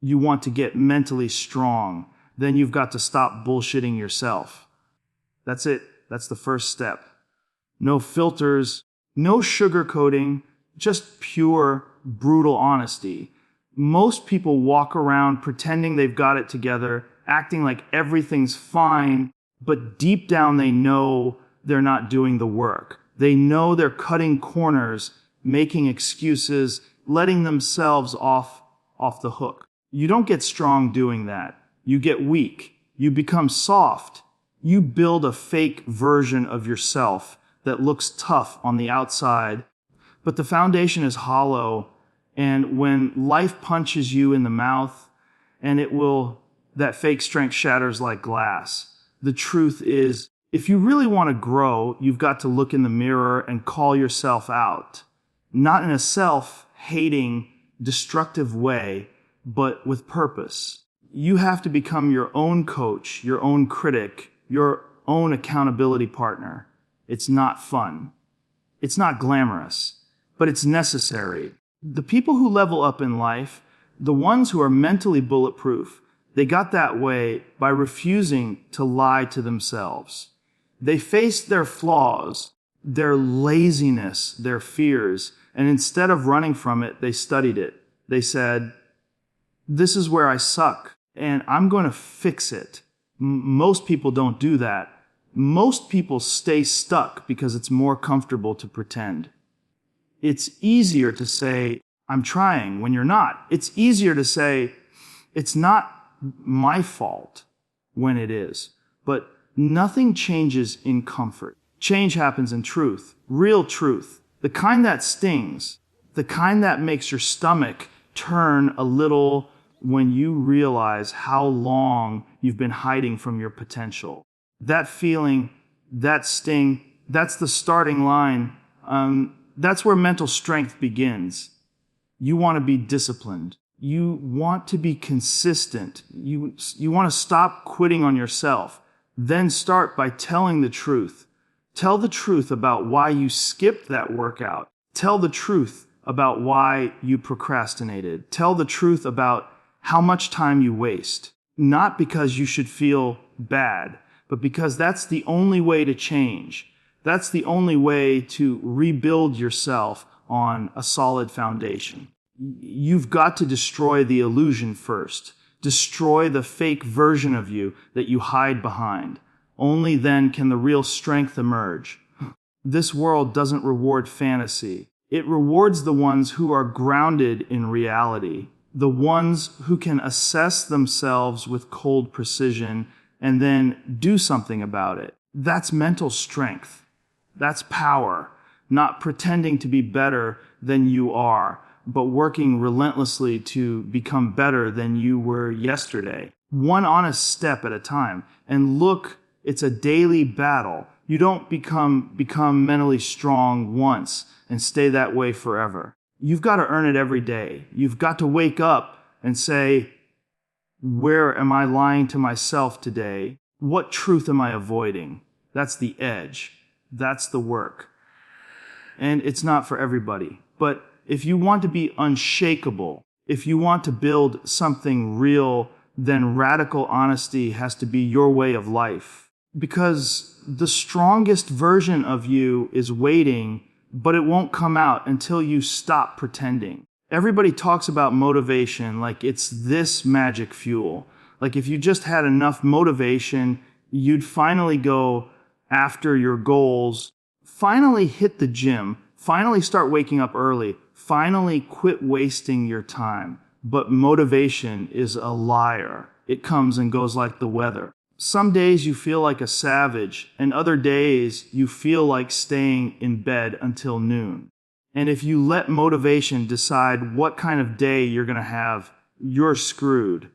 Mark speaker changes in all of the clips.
Speaker 1: You want to get mentally strong. Then you've got to stop bullshitting yourself. That's it. That's the first step. No filters, no sugarcoating, just pure, brutal honesty. Most people walk around pretending they've got it together, acting like everything's fine, but deep down they know they're not doing the work. They know they're cutting corners, making excuses, letting themselves off the hook. You don't get strong doing that. You get weak. You become soft. You build a fake version of yourself that looks tough on the outside, but the foundation is hollow, and when life punches you in the mouth, that fake strength shatters like glass. The truth is, if you really want to grow, you've got to look in the mirror and call yourself out. Not in a self-hating, destructive way, but with purpose. You have to become your own coach, your own critic, your own accountability partner. It's not fun. It's not glamorous, but it's necessary. The people who level up in life, the ones who are mentally bulletproof, they got that way by refusing to lie to themselves. They faced their flaws, their laziness, their fears, and instead of running from it, they studied it. They said, "This is where I suck, and I'm going to fix it." Most people don't do that. Most people stay stuck because it's more comfortable to pretend. It's easier to say, "I'm trying," when you're not. It's easier to say, "It's not my fault," when it is. But nothing changes in comfort. Change happens in truth, real truth, the kind that stings, the kind that makes your stomach turn a little when you realize how long you've been hiding from your potential. That feeling, that sting, that's the starting line. That's where mental strength begins. You want to be disciplined. You want to be consistent. You want to stop quitting on yourself. Then start by telling the truth. Tell the truth about why you skipped that workout. Tell the truth about why you procrastinated. Tell the truth about how much time you waste. Not because you should feel bad, but because that's the only way to change. That's the only way to rebuild yourself on a solid foundation. You've got to destroy the illusion first. Destroy the fake version of you that you hide behind. Only then can the real strength emerge. This world doesn't reward fantasy. It rewards the ones who are grounded in reality, the ones who can assess themselves with cold precision and then do something about it. That's mental strength. That's power, not pretending to be better than you are, but working relentlessly to become better than you were yesterday. One honest step at a time. And look, it's a daily battle. You don't become mentally strong once and stay that way forever. You've got to earn it every day. You've got to wake up and say, where am I lying to myself today? What truth am I avoiding? That's the edge. That's the work. And it's not for everybody. But if you want to be unshakable, if you want to build something real, then radical honesty has to be your way of life. Because the strongest version of you is waiting, but it won't come out until you stop pretending. Everybody talks about motivation like it's this magic fuel. Like if you just had enough motivation, you'd finally go after your goals, finally hit the gym, finally start waking up early, finally quit wasting your time. But motivation is a liar. It comes and goes like the weather. Some days you feel like a savage, and other days you feel like staying in bed until noon. And if you let motivation decide what kind of day you're going to have, you're screwed.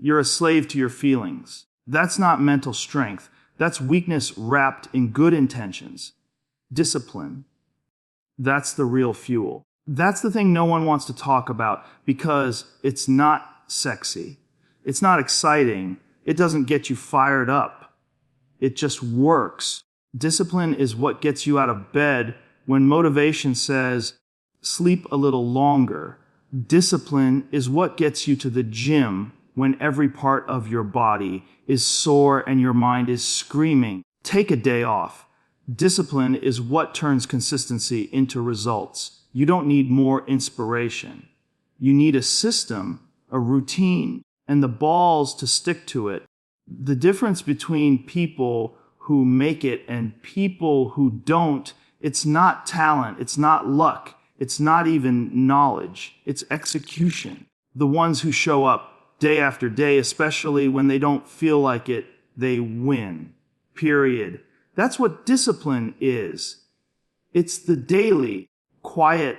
Speaker 1: You're a slave to your feelings. That's not mental strength. That's weakness wrapped in good intentions. Discipline. That's the real fuel. That's the thing no one wants to talk about because it's not sexy. It's not exciting. It doesn't get you fired up. It just works. Discipline is what gets you out of bed when motivation says, sleep a little longer. Discipline is what gets you to the gym when every part of your body is sore and your mind is screaming. Take a day off. Discipline is what turns consistency into results. You don't need more inspiration. You need a system, a routine, and the balls to stick to it. The difference between people who make it and people who don't, it's not talent, it's not luck, it's not even knowledge, it's execution. The ones who show up day after day, especially when they don't feel like it, they win. Period. That's what discipline is. It's the daily, quiet,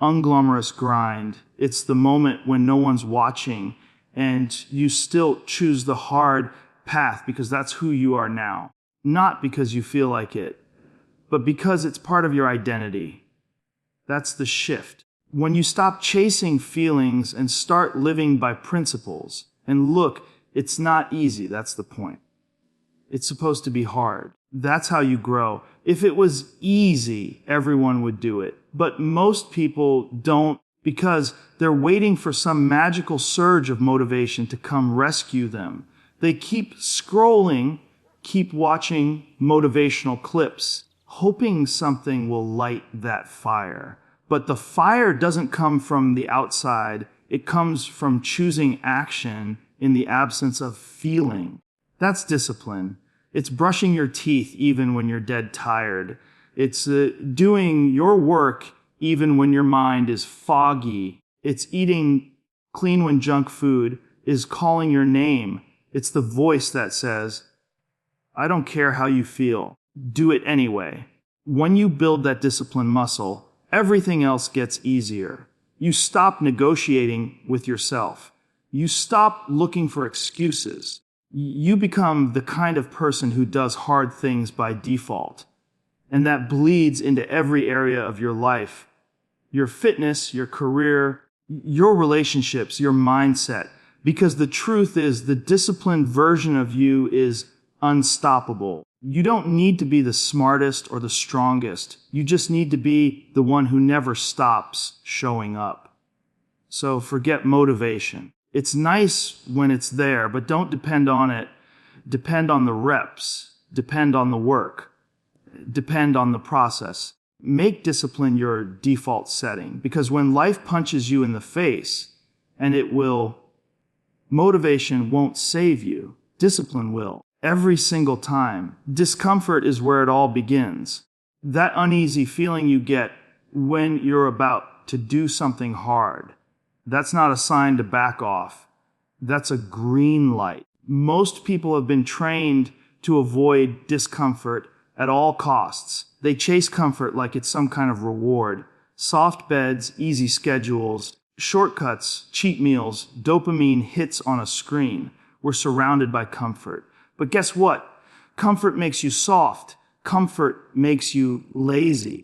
Speaker 1: unglamorous grind. It's the moment when no one's watching and you still choose the hard path because that's who you are now. Not because you feel like it, but because it's part of your identity. That's the shift. When you stop chasing feelings and start living by principles, and look, it's not easy, that's the point. It's supposed to be hard. That's how you grow. If it was easy, everyone would do it. But most people don't because they're waiting for some magical surge of motivation to come rescue them. They keep scrolling, keep watching motivational clips, hoping something will light that fire. But the fire doesn't come from the outside. It comes from choosing action in the absence of feeling. That's discipline. It's brushing your teeth even when you're dead tired. It's doing your work even when your mind is foggy. It's eating clean when junk food is calling your name. It's the voice that says, I don't care how you feel. Do it anyway. When you build that discipline muscle, everything else gets easier. You stop negotiating with yourself. You stop looking for excuses. You become the kind of person who does hard things by default. And that bleeds into every area of your life. Your fitness, your career, your relationships, your mindset. Because the truth is, the disciplined version of you is unstoppable. You don't need to be the smartest or the strongest. You just need to be the one who never stops showing up. So forget motivation. It's nice when it's there, but don't depend on it. Depend on the reps. Depend on the work. Depend on the process. Make discipline your default setting, because when life punches you in the face, and it will, motivation won't save you. Discipline will. Every single time. Discomfort is where it all begins. That uneasy feeling you get when you're about to do something hard. That's not a sign to back off. That's a green light. Most people have been trained to avoid discomfort at all costs. They chase comfort like it's some kind of reward. Soft beds, easy schedules, shortcuts, cheat meals, dopamine hits on a screen. We're surrounded by comfort. But guess what? Comfort makes you soft. Comfort makes you lazy.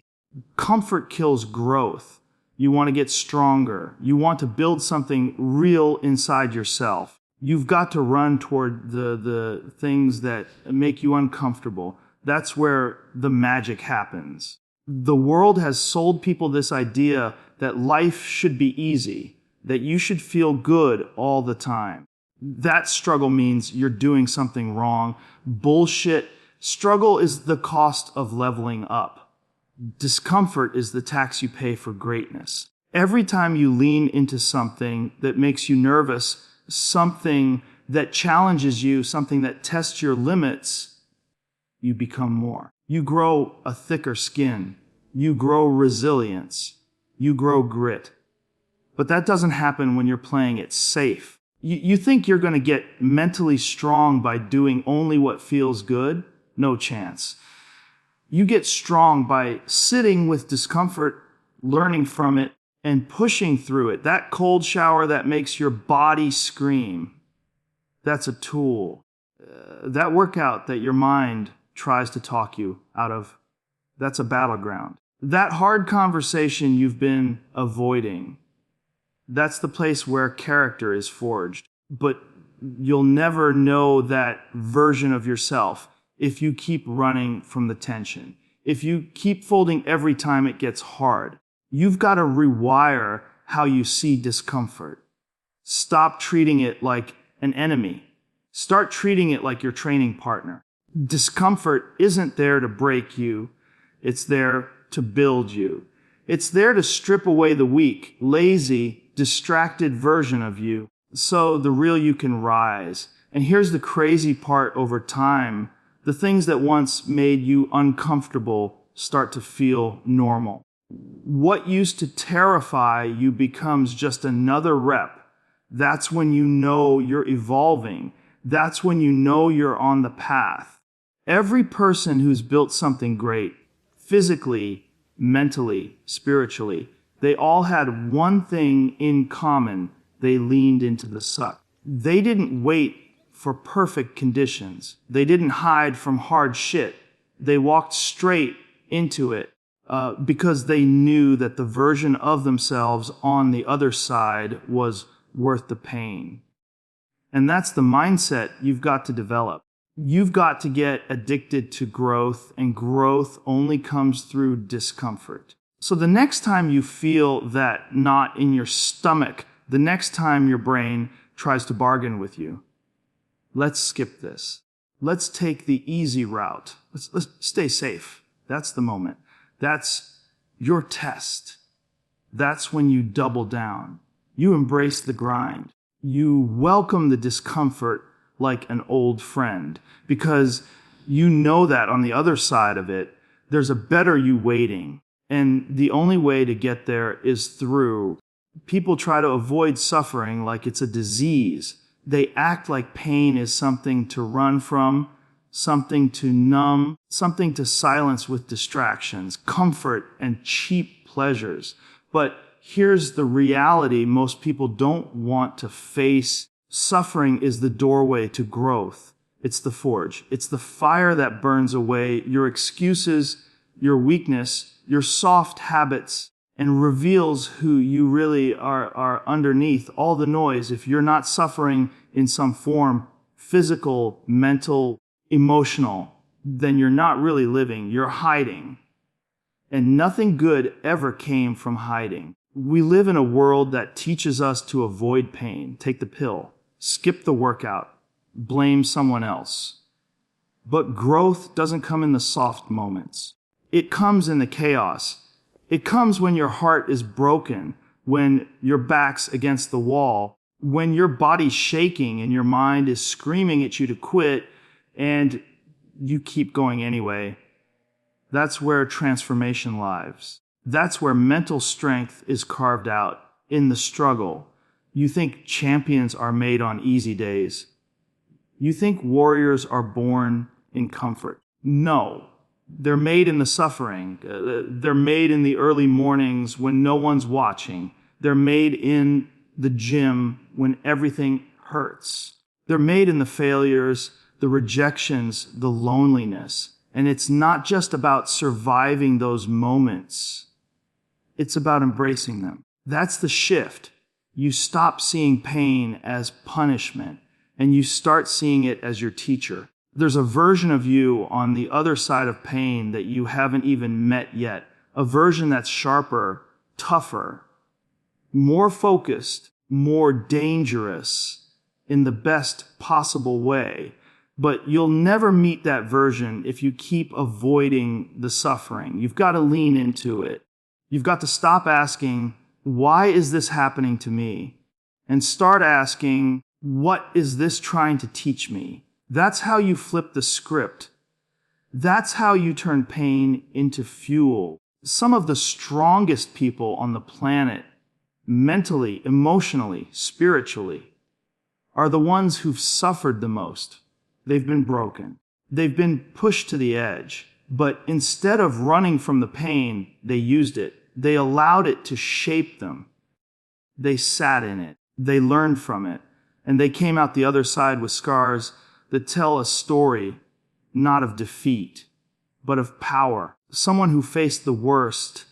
Speaker 1: Comfort kills growth. You want to get stronger. You want to build something real inside yourself. You've got to run toward the things that make you uncomfortable. That's where the magic happens. The world has sold people this idea that life should be easy, that you should feel good all the time. That struggle means you're doing something wrong. Bullshit. Struggle is the cost of leveling up. Discomfort is the tax you pay for greatness. Every time you lean into something that makes you nervous, something that challenges you, something that tests your limits, you become more. You grow a thicker skin. You grow resilience. You grow grit. But that doesn't happen when you're playing it safe. You think you're going to get mentally strong by doing only what feels good? No chance. You get strong by sitting with discomfort, learning from it, and pushing through it. That cold shower that makes your body scream, that's a tool. That workout that your mind tries to talk you out of, that's a battleground. That hard conversation you've been avoiding, that's the place where character is forged. But you'll never know that version of yourself if you keep running from the tension. If you keep folding every time it gets hard. You've got to rewire how you see discomfort. Stop treating it like an enemy. Start treating it like your training partner. Discomfort isn't there to break you. It's there to build you. It's there to strip away the weak, lazy, distracted version of you so the real you can rise. And here's the crazy part: over time, the things that once made you uncomfortable start to feel normal. What used to terrify you becomes just another rep. That's when you know you're evolving. That's when you know you're on the path. Every person who's built something great, physically, mentally, spiritually, they all had one thing in common: they leaned into the suck. They didn't wait for perfect conditions. They didn't hide from hard shit. They walked straight into it because they knew that the version of themselves on the other side was worth the pain. And that's the mindset you've got to develop. You've got to get addicted to growth, and growth only comes through discomfort. So the next time you feel that knot in your stomach, the next time your brain tries to bargain with you, let's skip this. Let's take the easy route. Let's stay safe. That's the moment. That's your test. That's when you double down. You embrace the grind. You welcome the discomfort like an old friend, because you know that on the other side of it, there's a better you waiting. And the only way to get there is through. People try to avoid suffering like it's a disease. They act like pain is something to run from, something to numb, something to silence with distractions, comfort, and cheap pleasures. But here's the reality most people don't want to face. Suffering is the doorway to growth. It's the forge. It's the fire that burns away your excuses, your weakness, your soft habits, and reveals who you really are underneath all the noise. If you're not suffering in some form, physical, mental, emotional, then you're not really living. You're hiding. And nothing good ever came from hiding. We live in a world that teaches us to avoid pain. Take the pill. Skip the workout, blame someone else. But growth doesn't come in the soft moments. It comes in the chaos. It comes when your heart is broken, when your back's against the wall, when your body's shaking and your mind is screaming at you to quit, and you keep going anyway. That's where transformation lives. That's where mental strength is carved out, in the struggle. You think champions are made on easy days. You think warriors are born in comfort. No, they're made in the suffering. They're made in the early mornings when no one's watching. They're made in the gym when everything hurts. They're made in the failures, the rejections, the loneliness. And it's not just about surviving those moments. It's about embracing them. That's the shift. You stop seeing pain as punishment, and you start seeing it as your teacher. There's a version of you on the other side of pain that you haven't even met yet. A version that's sharper, tougher, more focused, more dangerous in the best possible way. But you'll never meet that version if you keep avoiding the suffering. You've got to lean into it. You've got to stop asking, why is this happening to me? And start asking, what is this trying to teach me? That's how you flip the script. That's how you turn pain into fuel. Some of the strongest people on the planet, mentally, emotionally, spiritually, are the ones who've suffered the most. They've been broken. They've been pushed to the edge. But instead of running from the pain, they used it. They allowed it to shape them. They sat in it. They learned from it. And they came out the other side with scars that tell a story not of defeat, but of power. Someone who faced the worst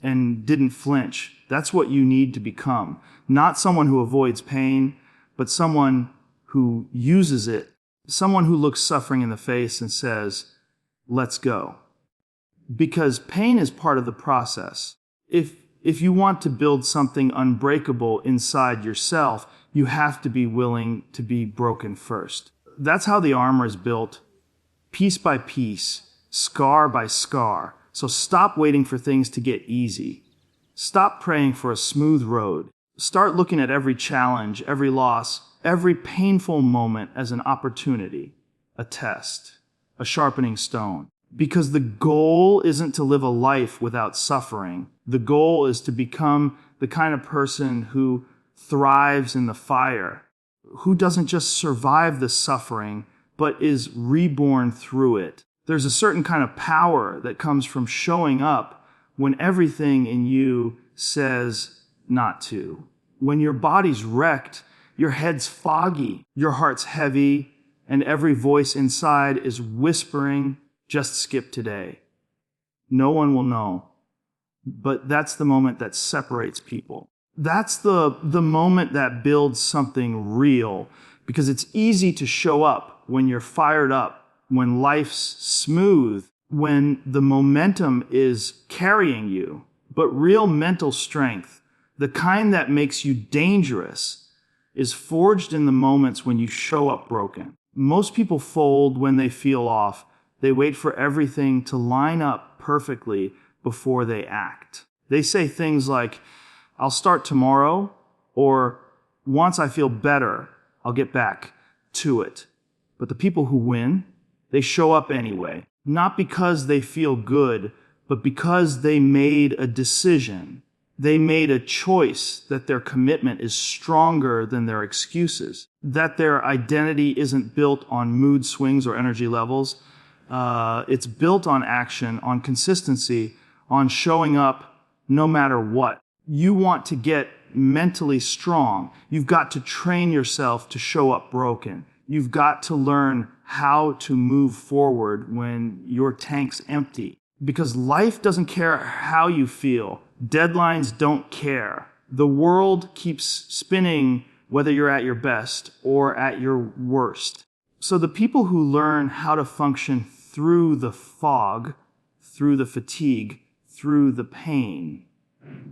Speaker 1: and didn't flinch. That's what you need to become. Not someone who avoids pain, but someone who uses it. Someone who looks suffering in the face and says, let's go. Because pain is part of the process. If If you want to build something unbreakable inside yourself, you have to be willing to be broken first. That's how the armor is built, piece by piece, scar by scar. So stop waiting for things to get easy. Stop praying for a smooth road. Start looking at every challenge, every loss, every painful moment as an opportunity, a test, a sharpening stone. Because the goal isn't to live a life without suffering. The goal is to become the kind of person who thrives in the fire, who doesn't just survive the suffering, but is reborn through it. There's a certain kind of power that comes from showing up when everything in you says not to. When your body's wrecked, your head's foggy, your heart's heavy, and every voice inside is whispering, just skip today. No one will know. But that's the moment that separates people. That's the moment that builds something real, because it's easy to show up when you're fired up, when life's smooth, when the momentum is carrying you. But real mental strength, the kind that makes you dangerous, is forged in the moments when you show up broken. Most people fold when they feel off. They wait for everything to line up perfectly before they act. They say things like, I'll start tomorrow, or once I feel better, I'll get back to it. But the people who win, they show up anyway. Not because they feel good, but because they made a decision. They made a choice that their commitment is stronger than their excuses. That their identity isn't built on mood swings or energy levels. It's built on action, on consistency, on showing up no matter what. You want to get mentally strong. You've got to train yourself to show up broken. You've got to learn how to move forward when your tank's empty. Because life doesn't care how you feel. Deadlines don't care. The world keeps spinning whether you're at your best or at your worst. So the people who learn how to function through the fog, through the fatigue, through the pain,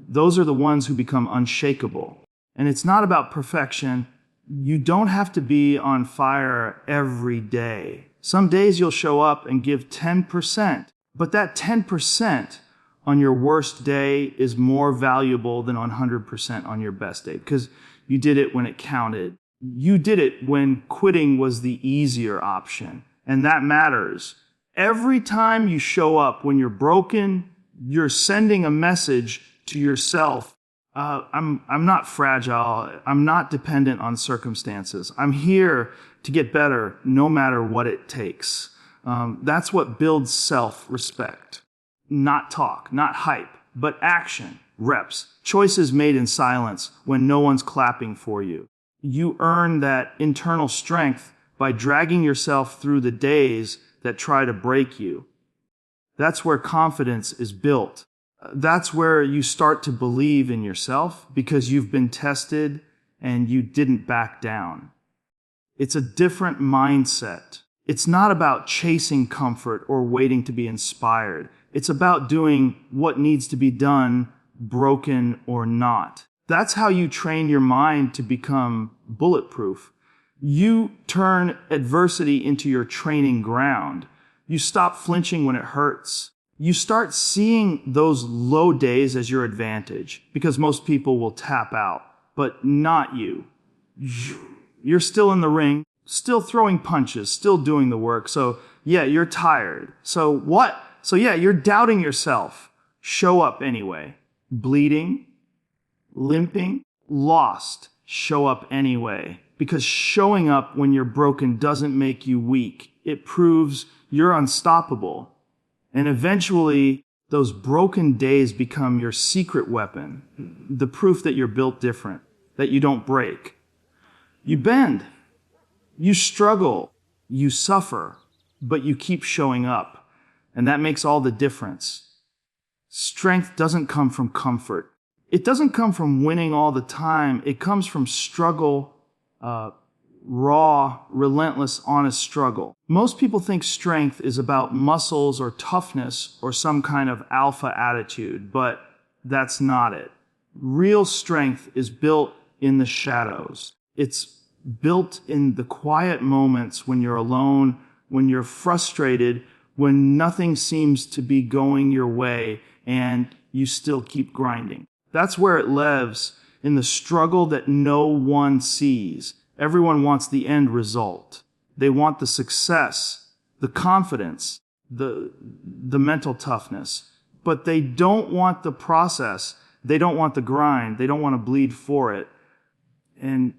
Speaker 1: those are the ones who become unshakable. And it's not about perfection. You don't have to be on fire every day. Some days you'll show up and give 10%, but that 10% on your worst day is more valuable than 100% on your best day, because you did it when it counted. You did it when quitting was the easier option, and that matters. Every time you show up when you're broken, you're sending a message to yourself. I'm not fragile. I'm not dependent on circumstances. I'm here to get better no matter what it takes. That's what builds self-respect. Not talk, not hype, but action, reps, choices made in silence when no one's clapping for you. You earn that internal strength by dragging yourself through the days that try to break you. That's where confidence is built. That's where you start to believe in yourself because you've been tested and you didn't back down. It's a different mindset. It's not about chasing comfort or waiting to be inspired. It's about doing what needs to be done, broken or not. That's how you train your mind to become bulletproof. You turn adversity into your training ground. You stop flinching when it hurts. You start seeing those low days as your advantage, because most people will tap out, but not you. You're still in the ring, still throwing punches, still doing the work. So yeah, you're tired. So what? So yeah, you're doubting yourself. Show up anyway. Bleeding, limping, lost. Show up anyway. Because showing up when you're broken doesn't make you weak. It proves you're unstoppable. And eventually, those broken days become your secret weapon, the proof that you're built different, that you don't break. You bend, you struggle, you suffer, but you keep showing up. And that makes all the difference. Strength doesn't come from comfort. It doesn't come from winning all the time. It comes from struggle, raw, relentless, honest struggle. Most people think strength is about muscles or toughness or some kind of alpha attitude, but That's not it. Real strength is built in the shadows. It's built in the quiet moments when you're alone, when you're frustrated, when nothing seems to be going your way and you still keep grinding. That's where it lives, in the struggle that no one sees. Everyone wants the end result. They want the success, the confidence, the mental toughness, but they don't want the process. They don't want the grind. They don't want to bleed for it. And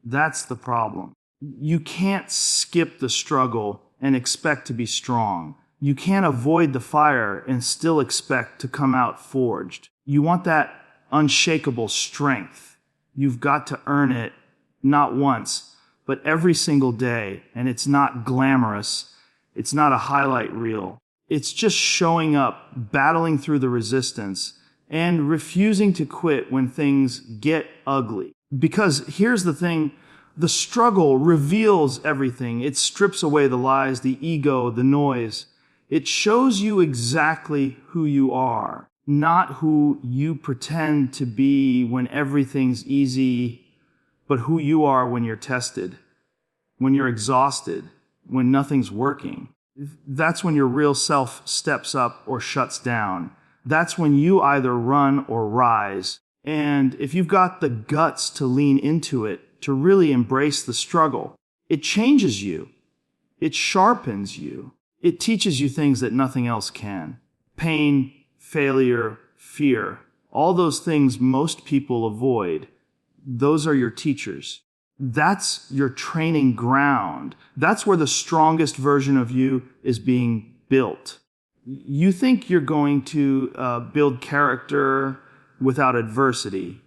Speaker 1: that's the problem. You can't skip the struggle and expect to be strong. You can't avoid the fire and still expect to come out forged. You want that unshakable strength. You've got to earn it, not once, but every single day. And it's not glamorous. It's not a highlight reel. It's just showing up, battling through the resistance, and refusing to quit when things get ugly. Because here's the thing, the struggle reveals everything. It strips away the lies, the ego, the noise. It shows you exactly who you are, not who you pretend to be when everything's easy, but who you are when you're tested, when you're exhausted, when nothing's working. That's when your real self steps up or shuts down. That's when you either run or rise. And if you've got the guts to lean into it, to really embrace the struggle, it changes you. It sharpens you. It teaches you things that nothing else can. Pain, failure, fear, all those things most people avoid. Those are your teachers. That's your training ground. That's where the strongest version of you is being built. You think you're going to build character without adversity.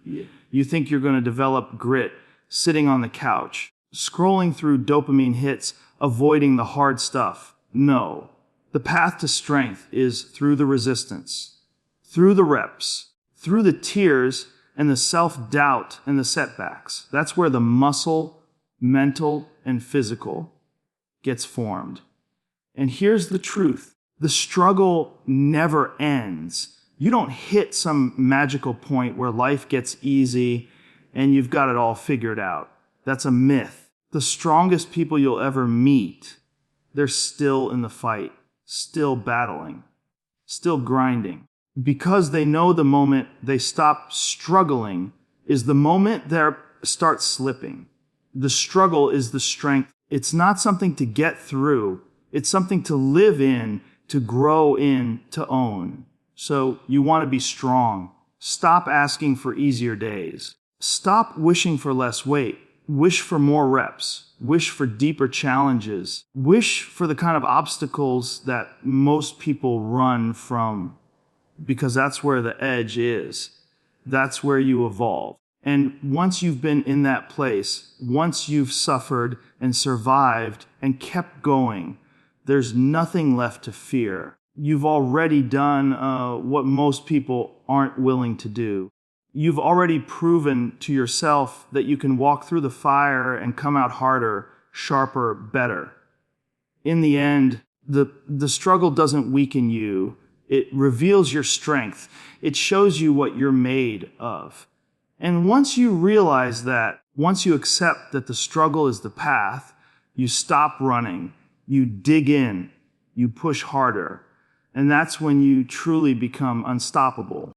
Speaker 1: You think you're going to develop grit sitting on the couch, scrolling through dopamine hits, avoiding the hard stuff. No. The path to strength is through the resistance, through the reps, through the tears and the self-doubt and the setbacks. That's where the muscle, mental, and physical gets formed. And here's the truth. The struggle never ends. You don't hit some magical point where life gets easy and you've got it all figured out. That's a myth. The strongest people you'll ever meet, they're still in the fight, still battling, still grinding. Because they know the moment they stop struggling is the moment they start slipping. The struggle is the strength. It's not something to get through. It's something to live in, to grow in, to own. So you want to be strong. Stop asking for easier days. Stop wishing for less weight. Wish for more reps. Wish for deeper challenges. Wish for the kind of obstacles that most people run from, because that's where the edge is. That's where you evolve. And once you've been in that place, once you've suffered and survived and kept going, there's nothing left to fear. You've already done what most people aren't willing to do. You've already proven to yourself that you can walk through the fire and come out harder, sharper, better. In the end, the struggle doesn't weaken you. It reveals your strength. It shows you what you're made of. And once you realize that, once you accept that the struggle is the path, you stop running, you dig in, you push harder, and that's when you truly become unstoppable.